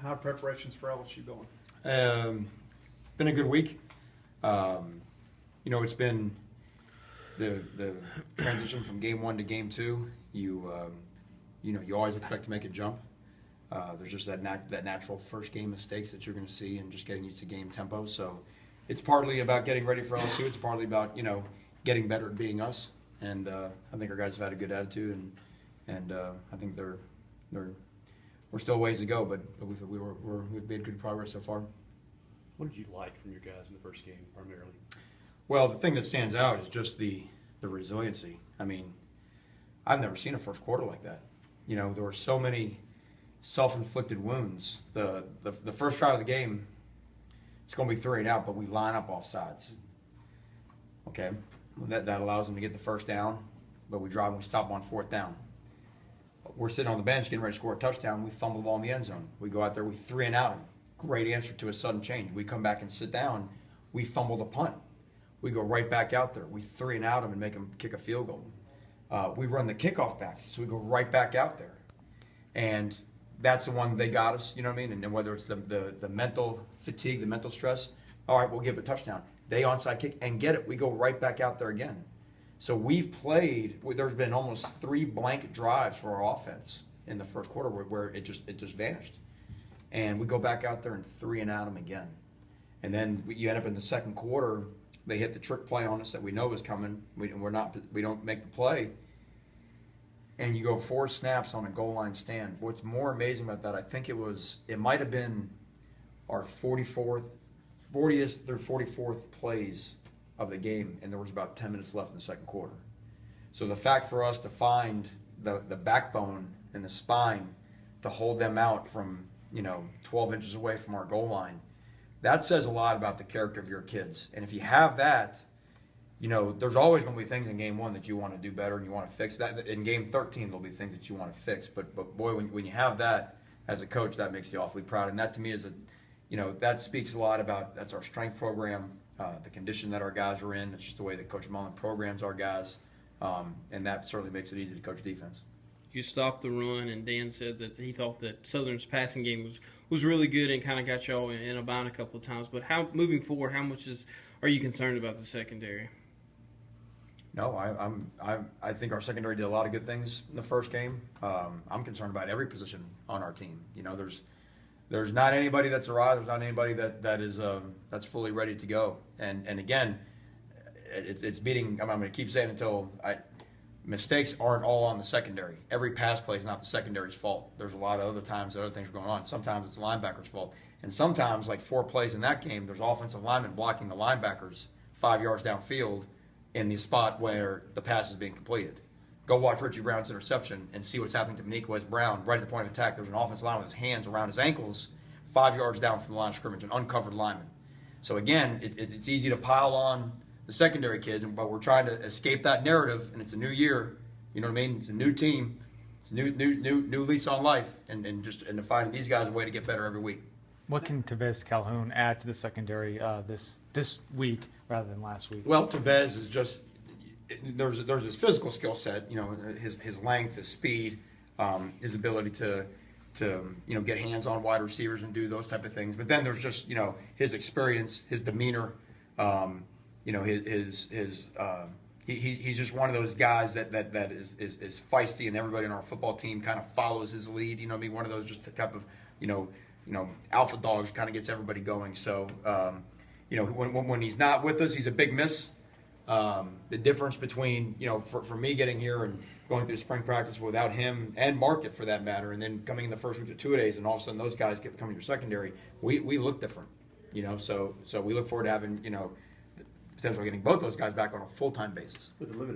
How are preparations for LSU going? Been a good week. It's been the transition from game 1 to game 2. You always expect to make a jump. There's just that natural first game mistakes that you're going to see and just getting used to game tempo. So it's partly about getting ready for LSU. It's partly about getting better at being us. And I think our guys have had a good attitude, and I think we're still ways to go, but we've made good progress so far. What did you like from your guys in the first game primarily? Well, the thing that stands out is just the resiliency. I mean, I've never seen a first quarter like that. There were so many self-inflicted wounds. The first drive of the game, it's going to be 3 and out, but we line up off sides. Okay, that allows them to get the first down, but we drive and we stop on 4th down. We're sitting on the bench getting ready to score a touchdown. We fumble the ball in the end zone. We go out there, we 3 and out them. Great answer to a sudden change. We come back and sit down. We fumble the punt. We go right back out there. We 3 and out them and make them kick a field goal. We run the kickoff back, so we go right back out there. And that's the one they got us, you know what I mean? And then whether it's the mental fatigue, the mental stress, all right, we'll give a touchdown. They onside kick and get it. We go right back out there again. So we've played, there's been almost 3 blank drives for our offense in the first quarter where it just vanished. And we go back out there and 3 and out them again. And then you end up in the second quarter, they hit the trick play on us that we know is coming. We don't make the play. And you go 4 snaps on a goal line stand. What's more amazing about that, I think it might have been our 40th through 44th plays of the game, and there was about 10 minutes left in the second quarter. So the fact for us to find the backbone and the spine to hold them out from 12 inches away from our goal line, that says a lot about the character of your kids. And if you have that, there's always going to be things in game 1 that you want to do better and you want to fix. That in game 13, there'll be things that you want to fix. But boy, when you have that as a coach, that makes you awfully proud. And that to me is that speaks a lot about, that's our strength program, the condition that our guys are in. It's just the way that Coach Mullen programs our guys, and that certainly makes it easy to coach defense. You stopped the run, and Dan said that he thought that Southern's passing game was really good and kind of got y'all in a bind a couple of times. But moving forward, how much are you concerned about the secondary? No, I think our secondary did a lot of good things in the first game. I'm concerned about every position on our team. There's not anybody that's arrived. There's not anybody that's fully ready to go. And again, it's beating. I'm going to keep saying until mistakes aren't all on the secondary. Every pass play is not the secondary's fault. There's a lot of other times that other things are going on. Sometimes it's the linebacker's fault. And sometimes, like 4 plays in that game, there's offensive linemen blocking the linebackers 5 yards downfield in the spot where the pass is being completed. Go watch Richie Brown's interception and see what's happening to Monique West Brown right at the point of attack. There's an offensive lineman with his hands around his ankles 5 yards down from the line of scrimmage, an uncovered lineman. So again, it's easy to pile on the secondary kids, but we're trying to escape that narrative, and it's a new year. You know what I mean? It's a new team. It's a new lease on life, and to find these guys a way to get better every week. What can Tevez Calhoun add to the secondary this week rather than last week? Well, Tevez is just there's his physical skill set. His length, his speed, his ability to get hands on wide receivers and do those type of things. But then there's just his experience, his demeanor. He's just one of those guys that is feisty, and everybody on our football team kind of follows his lead. One of those just type of alpha dogs, kind of gets everybody going. So when he's not with us, he's a big miss. The difference between for me getting here and going through spring practice without him and Market for that matter, and then coming in the first week of 2-a-days, and all of a sudden those guys becoming your secondary, we look different. So we look forward to having potentially getting both those guys back on a full-time basis. With the limited